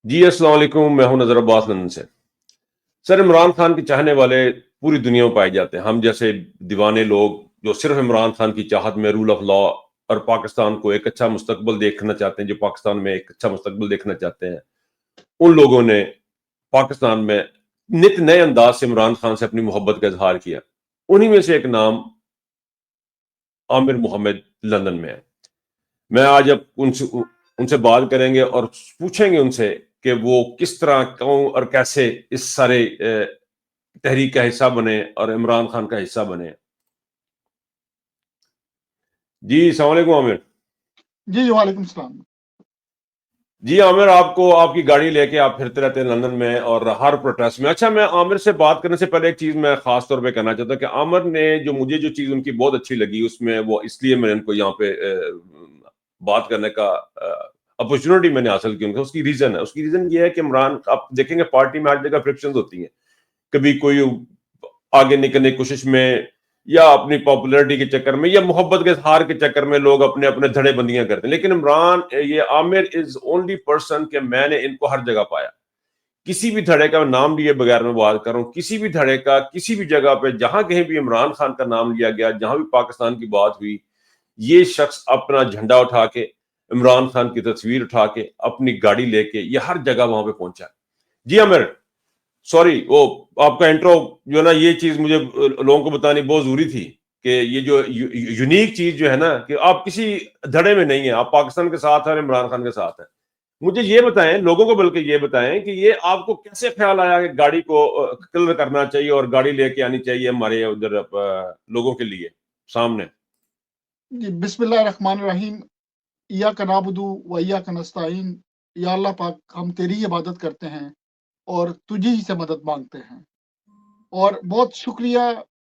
جی السلام علیکم، میں ہوں نظر عباس لندن سے۔ سر، عمران خان کے چاہنے والے پوری دنیا میں پائے جاتے ہیں۔ ہم جیسے دیوانے لوگ جو صرف عمران خان کی چاہت میں رول آف لا اور پاکستان کو ایک اچھا مستقبل دیکھنا چاہتے ہیں، جو پاکستان میں ایک اچھا مستقبل دیکھنا چاہتے ہیں، ان لوگوں نے پاکستان میں نت نئے انداز سے عمران خان سے اپنی محبت کا اظہار کیا۔ انہی میں سے ایک نام عامر محمد لندن میں ہے۔ میں آج اب ان سے بات کریں گے اور پوچھیں گے ان سے کہ وہ کس طرح، کیوں اور کیسے اس سارے تحریک کا حصہ بنے اور عمران خان کا حصہ بنے۔ جی السلام علیکم عامر۔ جی وعلیکم السلام۔ جی عامر، آپ کو آپ کی گاڑی لے کے آپ پھرتے رہتے ہیں لندن میں اور ہر پروٹیسٹ میں۔ اچھا، میں عامر سے بات کرنے سے پہلے ایک چیز میں خاص طور پہ کہنا چاہتا ہوں کہ عامر نے مجھے جو چیز ان کی بہت اچھی لگی، اس میں وہ اس لیے میں نے ان کو یہاں پہ بات کرنے کا اپرچونٹی میں نے حاصل کی، اس کی ریزن ہے۔ اس کی ریزن یہ ہے کہ عمران، آپ دیکھیں گے پارٹی میں ہر جگہ فرکشنز ہوتی ہیں، کبھی کوئی آگے نکلنے کی کوشش میں یا اپنی پاپولرٹی کے چکر میں یا محبت کے اظہار کے چکر میں لوگ اپنے اپنے دھڑے بندیاں کرتے ہیں۔ لیکن عمران، یہ عامر از اونلی پرسن کہ میں نے ان کو ہر جگہ پایا۔ کسی بھی دھڑے کا نام لیے بغیر میں بات کر رہا ہوں، کسی بھی دھڑے کا کسی بھی جگہ پہ جہاں کہیں بھی عمران خان کا نام لیا گیا، جہاں بھی پاکستان کی بات ہوئی، یہ شخص اپنا جھنڈا اٹھا کے، عمران خان کی تصویر اٹھا کے، اپنی گاڑی لے کے یہ ہر جگہ وہاں پہ پہنچا۔ جی عامر، سوری، وہ آپ کا انٹرو جو ہے نا، یہ چیز مجھے لوگوں کو بتانی بہت ضروری تھی کہ یہ جو یونیک چیز جو ہے نا، کہ آپ کسی دھڑے میں نہیں ہیں، آپ پاکستان کے ساتھ ہیں اور عمران خان کے ساتھ ہیں۔ مجھے یہ بتائیں، لوگوں کو بلکہ یہ بتائیں کہ یہ آپ کو کیسے خیال آیا کہ گاڑی کو کلر کرنا چاہیے اور گاڑی لے کے آنی چاہیے ہمارے ادھر لوگوں کے لیے سامنے؟ جی بسم اللہ الرحمن الرحیم۔ ایاک نعبد و ایاک نستعین۔ یا اللہ پاک، ہم تیری عبادت کرتے ہیں اور تجھی ہی سے مدد مانگتے ہیں۔ اور بہت شکریہ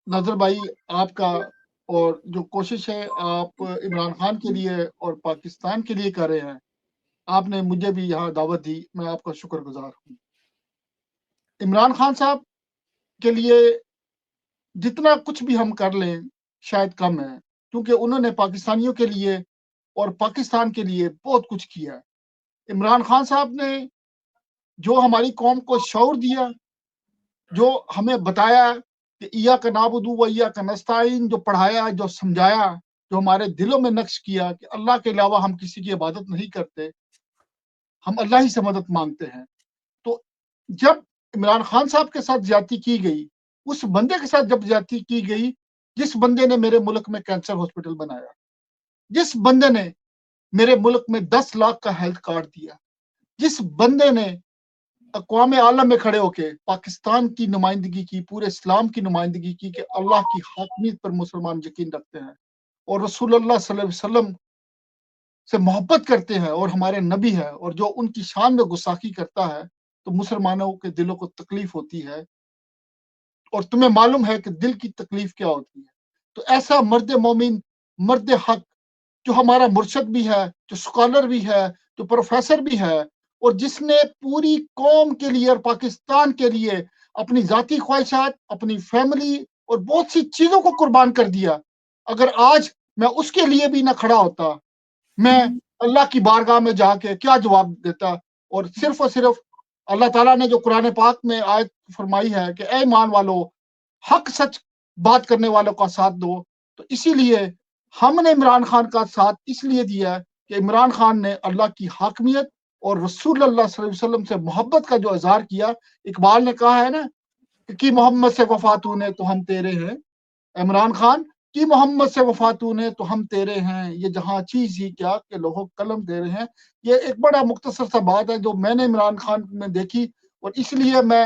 نظر بھائی آپ کا، اور جو کوشش ہے آپ عمران خان کے لیے اور پاکستان کے لیے کر رہے ہیں، آپ نے مجھے بھی یہاں دعوت دی، میں آپ کا شکر گزار ہوں۔ عمران خان صاحب کے لیے جتنا کچھ بھی ہم کر لیں شاید کم ہے، کیونکہ انہوں نے پاکستانیوں کے لیے اور پاکستان کے لیے بہت کچھ کیا ہے۔ عمران خان صاحب نے جو ہماری قوم کو شعور دیا، جو ہمیں بتایا کہ ایاک نعبد و ایاک نستعین، جو پڑھایا، جو سمجھایا، جو ہمارے دلوں میں نقش کیا کہ اللہ کے علاوہ ہم کسی کی عبادت نہیں کرتے، ہم اللہ ہی سے مدد مانگتے ہیں۔ تو جب عمران خان صاحب کے ساتھ زیادتی کی گئی، اس بندے کے ساتھ جب زیادتی کی گئی جس بندے نے میرے ملک میں کینسر ہاسپٹل بنایا، جس بندے نے میرے ملک میں 10 لاکھ کا ہیلتھ کارڈ دیا، جس بندے نے اقوام عالم میں کھڑے ہو کے پاکستان کی نمائندگی کی، پورے اسلام کی نمائندگی کی کہ اللہ کی حاکمیت پر مسلمان یقین رکھتے ہیں اور رسول اللہ صلی اللہ علیہ وسلم سے محبت کرتے ہیں اور ہمارے نبی ہے، اور جو ان کی شان میں گستاخی کرتا ہے تو مسلمانوں کے دلوں کو تکلیف ہوتی ہے، اور تمہیں معلوم ہے کہ دل کی تکلیف کیا ہوتی ہے۔ تو ایسا مرد مومن، مرد حق، جو ہمارا مرشد بھی ہے، جو سکالر بھی ہے، جو پروفیسر بھی ہے، اور جس نے پوری قوم کے لیے اور پاکستان کے لیے اپنی ذاتی خواہشات، اپنی فیملی اور بہت سی چیزوں کو قربان کر دیا، اگر آج میں اس کے لیے بھی نہ کھڑا ہوتا، میں اللہ کی بارگاہ میں جا کے کیا جواب دیتا؟ اور صرف اللہ تعالیٰ نے جو قرآن پاک میں آیت فرمائی ہے کہ اے ایمان والو، حق سچ بات کرنے والوں کا ساتھ دو، تو اسی لیے ہم نے عمران خان کا ساتھ اس لیے دیا کہ عمران خان نے اللہ کی حاکمیت اور رسول اللہ صلی اللہ علیہ وسلم سے محبت کا جو اظہار کیا۔ اقبال نے کہا ہے نا کہ محمد سے وفاتوں نے تو ہم تیرے ہیں، عمران خان کی محمد سے وفاتوں نے تو ہم تیرے ہیں، یہ جہاں چیز ہی کیا کہ لوہو قلم تیرے ہیں۔ یہ ایک بڑا مختصر سا بات ہے جو میں نے عمران خان میں دیکھی، اور اس لیے میں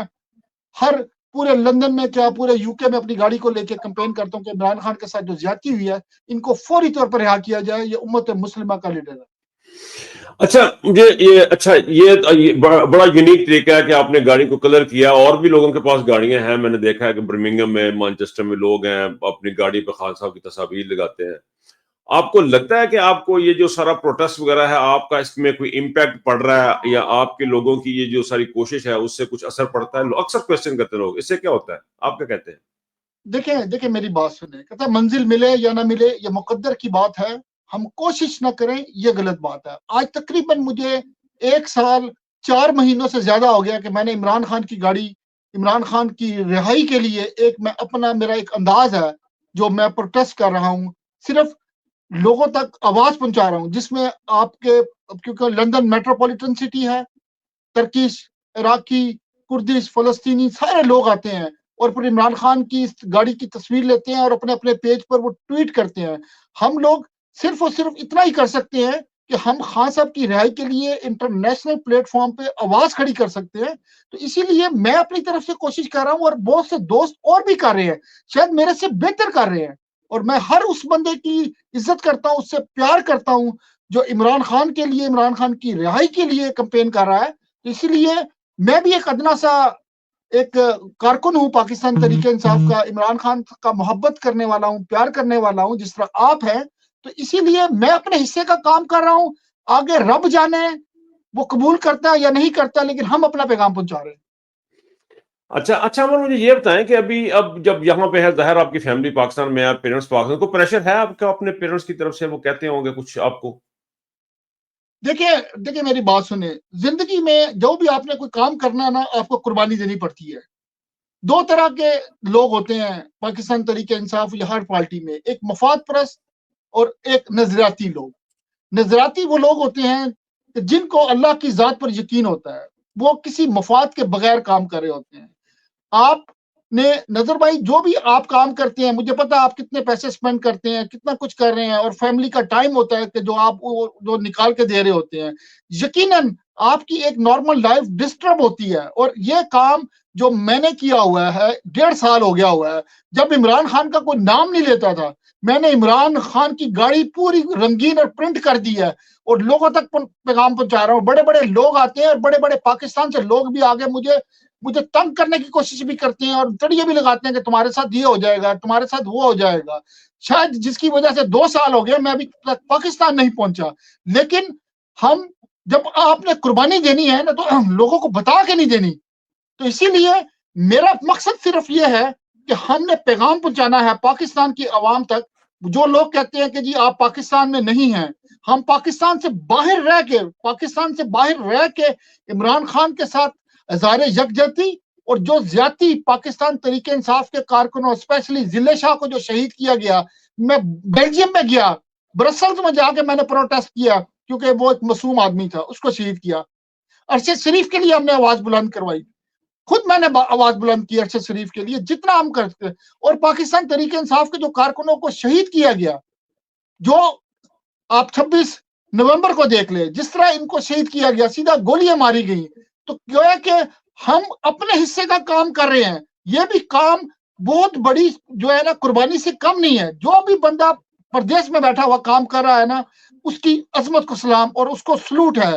ہر پورے لندن میں کیا پورے یو کے میں اپنی گاڑی کو لے کے کمپین کرتا ہوں کہ عمران خان کے ساتھ جو زیادتی ہوئی ہے ان کو فوری طور پر رہا کیا جائے، یہ امت مسلمہ کا لیڈر ہے۔ اچھا، مجھے یہ بڑا یونیک طریقہ ہے کہ آپ نے گاڑی کو کلر کیا۔ اور بھی لوگوں کے پاس گاڑیاں ہیں، میں نے دیکھا ہے کہ برمنگھم میں، مانچسٹر میں لوگ ہیں اپنی گاڑی پہ خان صاحب کی تصاویر لگاتے ہیں۔ آپ کو لگتا ہے کہ آپ کو یہ جو سارا پروٹیسٹ وغیرہ ہے، آپ کا اس میں کوئی امپیکٹ پڑ رہا ہے، یا آپ کے لوگوں کی یہ جو ساری کوشش ہے اس سے کچھ اثر پڑتا ہے؟ اکثر کوشچن کرتے ہیں لوگ، اس سے کیا ہوتا ہے، آپ کیا کہتے ہیں؟ دیکھیں میری بات سنیں، کہتا ہے منزل ملے یا نہ ملے یہ مقدر کی بات ہے، ہم کوشش نہ کریں یہ غلط بات ہے۔ آج تقریباً مجھے 1 سال 4 مہینوں سے زیادہ ہو گیا کہ میں نے عمران خان کی گاڑی، عمران خان کی رہائی کے لیے میرا ایک انداز ہے جو میں پروٹیسٹ کر رہا ہوں، صرف لوگوں تک آواز پہنچا رہا ہوں، جس میں آپ کے، کیونکہ لندن میٹروپولیٹن سٹی ہے، ترکش، عراقی، کردش، فلسطینی سارے لوگ آتے ہیں اور پھر عمران خان کی اس گاڑی کی تصویر لیتے ہیں اور اپنے اپنے پیج پر وہ ٹویٹ کرتے ہیں۔ ہم لوگ صرف اور صرف اتنا ہی کر سکتے ہیں کہ ہم خان صاحب کی رہائی کے لیے انٹرنیشنل پلیٹ فارم پہ آواز کھڑی کر سکتے ہیں، تو اسی لیے میں اپنی طرف سے کوشش کر رہا ہوں اور بہت سے دوست اور بھی کر رہے ہیں، شاید میرے سے بہتر کر رہے ہیں، اور میں ہر اس بندے کی عزت کرتا ہوں، اس سے پیار کرتا ہوں جو عمران خان کے لیے، عمران خان کی رہائی کے لیے کمپین کر رہا ہے۔ اس لیے میں بھی ایک ادنا سا ایک کارکن ہوں پاکستان تحریک انصاف کا، عمران خان کا محبت کرنے والا ہوں، پیار کرنے والا ہوں جس طرح آپ ہیں، تو اسی لیے میں اپنے حصے کا کام کر رہا ہوں، آگے رب جانے وہ قبول کرتا ہے یا نہیں کرتا، لیکن ہم اپنا پیغام پہنچا رہے ہیں۔ اچھا عمر، مجھے یہ بتائیں کہ اب جب یہاں پہ ہے، ظاہر آپ کی فیملی پاکستان میں ہے، پیرنٹس پاکستان، کو پریشر ہے آپ کا اپنے پیرنٹس کی طرف سے؟ وہ کہتے ہوں گے کچھ آپ کو؟ دیکھیں میری بات سنیں، زندگی میں جو بھی آپ نے کوئی کام کرنا ہے نا، آپ کو قربانی دینی پڑتی ہے۔ دو طرح کے لوگ ہوتے ہیں پاکستان تحریک انصاف یا ہر پارٹی میں، ایک مفاد پرست اور ایک نظریاتی لوگ۔ نظریاتی وہ لوگ ہوتے ہیں کہ جن کو اللہ کی ذات پر یقین ہوتا ہے، وہ کسی مفاد کے بغیر کام کر رہے ہوتے ہیں۔ آپ نے نظر بھائی جو بھی آپ کام کرتے ہیں، مجھے پتا آپ کتنے پیسے سپینڈ کرتے ہیں، کتنا کچھ کر رہے ہیں، اور فیملی کا ٹائم ہوتا ہے کہ جو آپ جو نکال کے دے رہے ہوتے ہیں، یقیناً آپ کی ایک نارمل لائف ڈسٹرب ہوتی ہے۔ اور یہ کام جو میں نے کیا ہوا ہے 1.5 سال ہو گیا ہوا ہے، جب عمران خان کا کوئی نام نہیں لیتا تھا، میں نے عمران خان کی گاڑی پوری رنگین اور پرنٹ کر دی ہے اور لوگوں تک پیغام پہنچا رہا ہوں۔ بڑے بڑے لوگ آتے ہیں اور بڑے بڑے پاکستان سے لوگ بھی آگے مجھے تنگ کرنے کی کوشش بھی کرتے ہیں اور تڑیے بھی لگاتے ہیں کہ تمہارے ساتھ یہ ہو جائے گا، تمہارے ساتھ وہ ہو جائے گا، شاید جس کی وجہ سے 2 سال ہو گئے میں ابھی تک پاکستان نہیں پہنچا۔ لیکن ہم جب آپ نے قربانی دینی ہے نا تو لوگوں کو بتا کے نہیں دینی، تو اسی لیے میرا مقصد صرف یہ ہے کہ ہم نے پیغام پہنچانا ہے پاکستان کی عوام تک۔ جو لوگ کہتے ہیں کہ جی آپ پاکستان میں نہیں ہیں، ہم پاکستان سے باہر رہ کے عمران خان کے ساتھ اظہار یکجہتی اور جو زیادتی پاکستان تحریک انصاف کے کارکنوں، اسپیشلی ضلع شاہ کو جو شہید کیا گیا، میں بیلجیم میں گیا، برسلز میں جا کے میں نے پروٹیسٹ کیا کیونکہ وہ ایک معصوم آدمی تھا، اس کو شہید کیا۔ ارشد شریف کے لیے ہم نے آواز بلند کروائی، خود میں نے آواز بلند کی ارشد شریف کے لیے جتنا ہم کرتے، اور پاکستان تحریک انصاف کے جو کارکنوں کو شہید کیا گیا، جو آپ 26 نومبر کو دیکھ لیں جس طرح ان کو شہید کیا گیا، سیدھا گولیاں ماری گئی، تو گویا کہ ہم اپنے حصے کا کام کر رہے ہیں۔ یہ بھی کام بہت بڑی جو ہے نا قربانی سے کم نہیں ہے۔ جو بھی بندہ پردیش میں بیٹھا ہوا کام کر رہا ہے نا، اس کی عظمت کو سلام اور اس کو سلوٹ ہے۔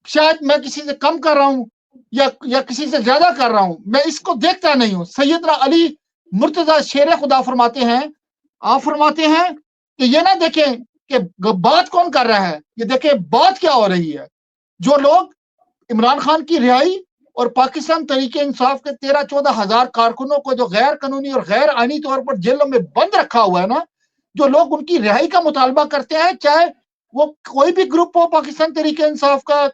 شاید میں کسی سے کم کر رہا ہوں یا کسی سے زیادہ کر رہا ہوں، میں اس کو دیکھتا نہیں ہوں۔ سیدنا علی مرتضی شیر خدا فرماتے ہیں، آپ فرماتے ہیں کہ یہ نہ دیکھیں کہ بات کون کر رہا ہے، یہ دیکھیں بات کیا ہو رہی ہے۔ جو لوگ عمران خان کی رہائی اور پاکستان تحریک انصاف کے 13-14 ہزار کارکنوں کو جو غیر قانونی اور غیر آئینی طور پر جیلوں میں بند رکھا ہوا ہے نا، جو لوگ ان کی رہائی کا مطالبہ کرتے ہیں، چاہے وہ کوئی بھی گروپ ہو پاکستان تحریک انصاف کا،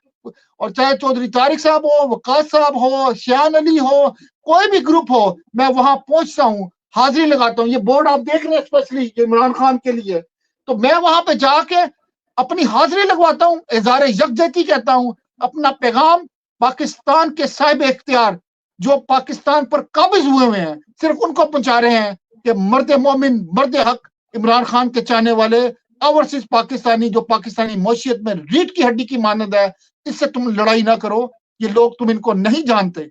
اور چاہے چودھری طارق صاحب ہو، وقاص صاحب ہو، شیان علی ہو، کوئی بھی گروپ ہو، میں وہاں پہنچتا ہوں، حاضری لگاتا ہوں۔ یہ بورڈ آپ دیکھ رہے ہیں اسپیشلی عمران خان کے لیے، تو میں وہاں پہ جا کے اپنی حاضری لگواتا ہوں، اظہار یکجہتی کہتا ہوں، اپنا پیغام پاکستان کے صاحب اختیار جو پاکستان پر قابض ہوئے ہیں صرف ان کو پہنچا رہے ہیں کہ مرد مومن، مرد حق، عمران خان کے چاہنے والے، اوورسیز پاکستانی جو پاکستانی معیشت میں ریڑھ کی ہڈی کی مانند ہے، اس سے تم لڑائی نہ کرو۔ یہ لوگ تم ان کو نہیں جانتے،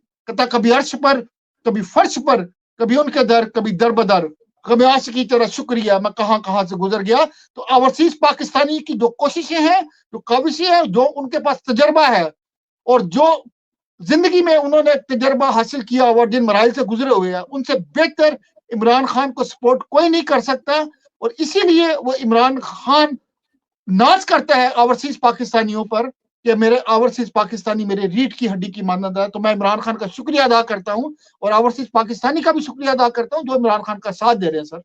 کبھی عرش پر، کبھی فرش پر، کبھی ان کے در، کبھی در بدر، کبھی آج کی طرح شکریہ، میں کہاں کہاں سے گزر گیا۔ تو اوورسیز پاکستانی کی جو کوششیں ہیں، جو کاوشیں ہیں، جو ان کے پاس تجربہ ہے اور جو زندگی میں انہوں نے تجربہ حاصل کیا اور جن مراحل سے گزرے ہوئے ہیں، ان سے بہتر عمران خان کو سپورٹ کوئی نہیں کر سکتا، اور اسی لیے وہ عمران خان ناز کرتا ہے اوورسیز پاکستانیوں پر کہ میرے اوورسیز پاکستانی میرے ریڑھ کی ہڈی کی مانند ہے۔ تو میں عمران خان کا شکریہ ادا کرتا ہوں اور اوورسیز پاکستانی کا بھی شکریہ ادا کرتا ہوں جو عمران خان کا ساتھ دے رہے ہیں۔ سر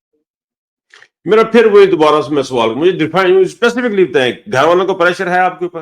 میرا پھر وہی دوبارہ سے میں سوال، مجھے ڈیفائن اسپیسیفکلی بتائیں، گھر والوں کا پریشر ہے آپ کے اوپر؟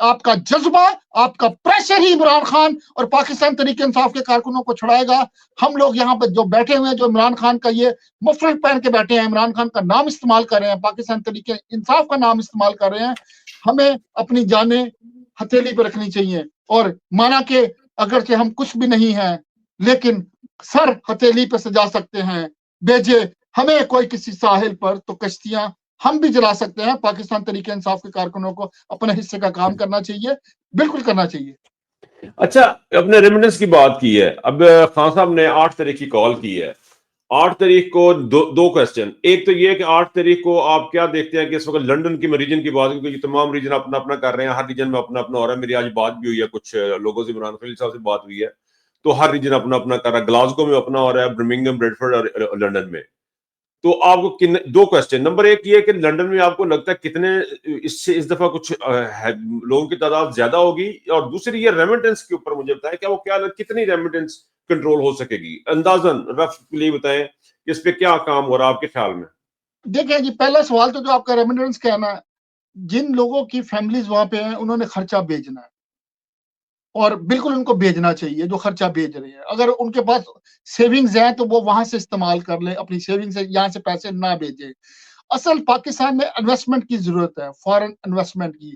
آپ کا جذبہ, آپ کا پریشر ہی عمران خان اور پاکستان تحریک انصاف کے کارکنوں کو چھڑائے گا. ہم لوگ یہاں پہ جو بیٹھے ہوئے ہیں, جو عمران خان کا یہ مفرد پہن کے بیٹھے ہیں, عمران خان کا نام استعمال کر رہے ہیں, پاکستان تحریک انصاف کا نام استعمال کر رہے ہیں, ہمیں اپنی جانیں ہتھیلی پہ رکھنی چاہیے. اور مانا کہ اگرچہ ہم کچھ بھی نہیں ہیں, لیکن سر ہتھیلی پہ سجا سکتے ہیں. بھیجے ہمیں کوئی کسی ساحل پر, تو کشتیاں ہم بھی جلا سکتے ہیں. پاکستان تحریک انصاف کے کارکنوں کو اپنے حصے کا کام کرنا چاہیے, بالکل کرنا چاہیے. اچھا, اپنے ریمیڈنس کی بات کی ہے, اب خان صاحب نے 8 تاریخ کی کال کی ہے. 8 تاریخ کو دو کوسچن. ایک تو یہ کہ 8 تاریخ کو آپ کیا دیکھتے ہیں کہ اس وقت لنڈن کی ریجن کی بات, کیونکہ تمام ریجن اپنا اپنا کر رہے ہیں, ہر ریجن میں اپنا اپنا ہو رہا ہے. میری آج بات بھی ہوئی ہے کچھ لوگوں سے, عمران خلیل صاحب سے بات ہوئی ہے, تو ہر ریجن اپنا اپنا کر رہا ہے. گلاسگو میں اپنا ہو رہا ہے, برمنگھم, بریڈفورڈ اور لنڈن میں. تو آپ کو دو کوسچن. نمبر ایک یہ کہ لنڈن میں آپ کو لگتا ہے کتنے اس دفعہ کچھ لوگوں کی تعداد زیادہ ہوگی, اور دوسری یہ ریمیٹنس کے اوپر مجھے بتائیں, کیا وہ کتنی ریمیٹنس کنٹرول ہو سکے گی, اندازاً رفلی بتائیں کہ اس پہ کیا کام ہو رہا ہے آپ کے خیال میں. دیکھیں جی, پہلا سوال تو جو آپ کا ریمیڈنس کا ہے نا, جن لوگوں کی فیملیز وہاں پہ ہیں انہوں نے خرچہ بھیجنا ہے, اور بالکل ان کو بھیجنا چاہیے جو خرچہ بھیج رہے ہیں. اگر ان کے پاس سیونگز ہیں تو وہ وہاں سے استعمال کر لیں, اپنی سیونگ سے یہاں سے پیسے نہ بھیجیں. اصل پاکستان میں انویسٹمنٹ کی ضرورت ہے, فارن انویسٹمنٹ کی.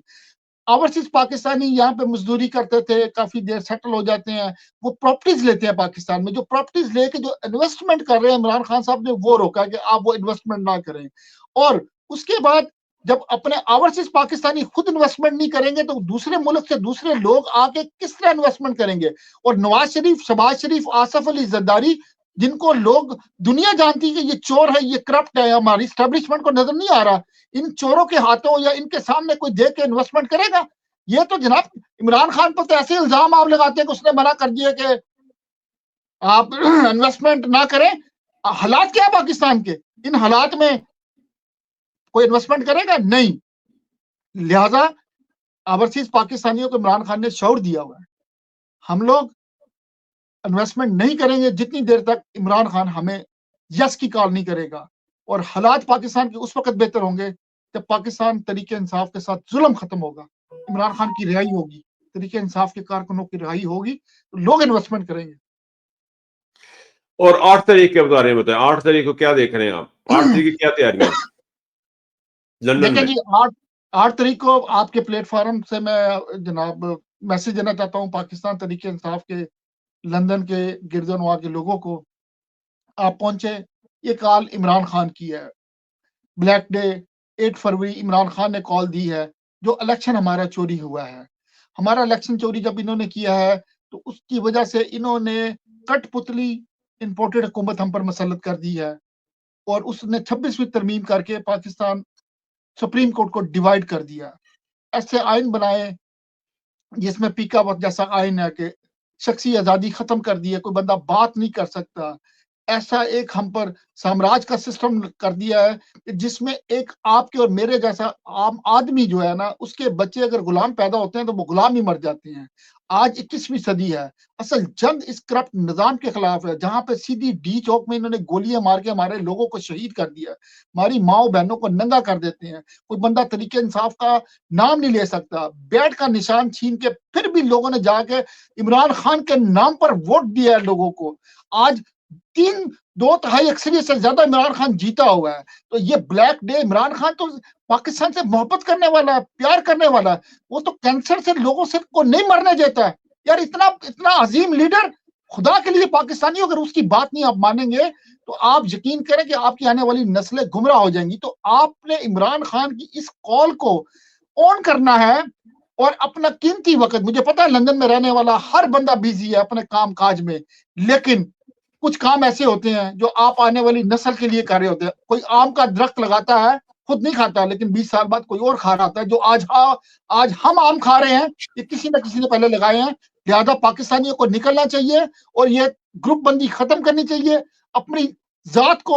اوورسیز پاکستانی یہاں پہ مزدوری کرتے تھے, کافی دیر سیٹل ہو جاتے ہیں, وہ پراپرٹیز لیتے ہیں پاکستان میں. جو پراپرٹیز لے کے جو انویسٹمنٹ کر رہے ہیں, عمران خان صاحب نے وہ روکا کہ آپ وہ انویسٹمنٹ نہ کریں. اور اس کے بعد جب اپنے اوورسیز پاکستانی خود انویسٹمنٹ نہیں کریں گے تو دوسرے ملک سے دوسرے لوگ آ کے کس طرح انویسٹمنٹ کریں گے. اور نواز شریف, شہباز شریف, آصف علی زرداری, جن کو لوگ دنیا جانتی ہے کہ یہ چور ہے, یہ کرپٹ ہے, ہماری اسٹیبلشمنٹ کو نظر نہیں آ رہا, ان چوروں کے ہاتھوں یا ان کے سامنے کوئی دے کے انویسٹمنٹ کرے گا. یہ تو جناب عمران خان پر تو ایسے الزام آپ لگاتے ہیں کہ اس نے منع کر دیا کہ آپ انویسٹمنٹ نہ کریں. حالات کیا ہے پاکستان کے, ان حالات میں کوئی انویسٹمنٹ کرے گا نہیں. لہذا اوورسیز پاکستانیوں کو عمران خان نے شعور دیا ہوا ہے, ہم لوگ انویسٹمنٹ نہیں کریں گے جتنی دیر تک عمران خان ہمیں یس کی کال نہیں کرے گا. اور حالات پاکستان کے اس وقت بہتر ہوں گے جب پاکستان تحریک انصاف کے ساتھ ظلم ختم ہوگا, عمران خان کی رہائی ہوگی, تحریک انصاف کے کارکنوں کی رہائی ہوگی, تو لوگ انویسٹمنٹ کریں گے. اور 8 تاریخ کے بارے میں بتائیں, 8 تاریخ کو کیا دیکھ رہے ہیں آپ, 8 تاریخ کی کیا تیاریاں لندن دیکھیں میں. جی, 8 تاریخ کو آپ کے پلیٹ فارم سے میں جناب میسج دینا چاہتا ہوں پاکستان تحریک انصاف کے لندن کے گرد و نواح کے لوگوں کو. آپ پہنچے, یہ کال عمران خان کی ہے. بلیک ڈے 8 فروری عمران خان نے کال دی ہے, جو الیکشن ہمارا چوری ہوا ہے. ہمارا الیکشن چوری جب انہوں نے کیا ہے تو اس کی وجہ سے انہوں نے کٹ پتلی امپورٹڈ حکومت ہم پر مسلط کر دی ہے, اور اس نے 26ویں ترمیم کر کے پاکستان سپریم کورٹ کو ڈیوائیڈ کر دیا. ایسے آئین بنائے جس میں پیکا وقت جیسا آئین ہے کہ شخصی آزادی ختم کر دی ہے, کوئی بندہ بات نہیں کر سکتا. ایسا ایک ہم پر سامراج کا سسٹم کر دیا ہے جس میں ایک آپ کے اور میرے جیسا عام آدمی جو ہے نا, اس کے بچے اگر غلام پیدا ہوتے ہیں تو وہ غلام ہی مر جاتے ہیں. آج 21ویں صدی ہے. اصل جنگ اس کرپٹ نظام کے خلاف ہے, جہاں پہ سیدھی ڈی چوک میں انہوں نے گولیاں مار کے ہمارے لوگوں کو شہید کر دیا, ہماری ماؤں بہنوں کو ننگا کر دیتے ہیں. کوئی بندہ تحریک انصاف کا نام نہیں لے سکتا. بیٹ کا نشان چھین کے پھر بھی لوگوں نے جا کے عمران خان کے نام پر ووٹ دیا ہے لوگوں کو. آج 2/3 اکثریت سے زیادہ عمران خان جیتا ہوا ہے. تو یہ بلیک ڈے, عمران خان تو پاکستان سے محبت کرنے والا ہے, پیار کرنے والا ہے, وہ تو کینسر سے لوگوں سے کو نہیں مرنے دیتا ہے. یار اتنا عظیم لیڈر, خدا کے لیے پاکستانیوں اگر اس کی بات نہیں آپ مانیں گے تو آپ یقین کریں کہ آپ کی آنے والی نسلیں گمراہ ہو جائیں گی. تو آپ نے عمران خان کی اس کال کو آن کرنا ہے, اور اپنا قیمتی وقت, مجھے پتا ہے لندن میں رہنے والا ہر بندہ بیزی ہے اپنے کام کاج میں, لیکن کچھ کام ایسے ہوتے ہیں جو آپ آنے والی نسل کے لیے کر رہے ہوتے ہیں. کوئی آم کا درخت لگاتا ہے, خود نہیں کھاتا, لیکن 20 سال بعد کوئی اور کھا رہا ہوتا ہے. جو آج ہم آم کھا رہے ہیں یہ کسی نہ کسی نے پہلے لگائے ہیں. لہذا پاکستانیوں کو نکلنا چاہیے اور یہ گروپ بندی ختم کرنی چاہیے. اپنی ذات کو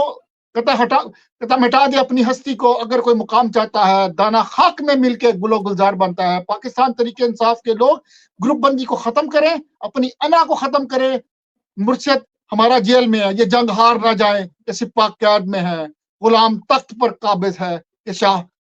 قطع مٹا دے, اپنی ہستی کو. اگر کوئی مقام چاہتا ہے, دانا خاک میں مل کے گل و گلزار بنتا ہے. پاکستان تحریک انصاف کے لوگ گروپ بندی کو ختم کریں, اپنی انا کو ختم کریں. مرشد ہمارا جیل میں ہے, یہ جنگ ہار نہ جائے کہ سپاہ قیاد میں ہے. غلام تخت پر قابض ہے کہ شاہ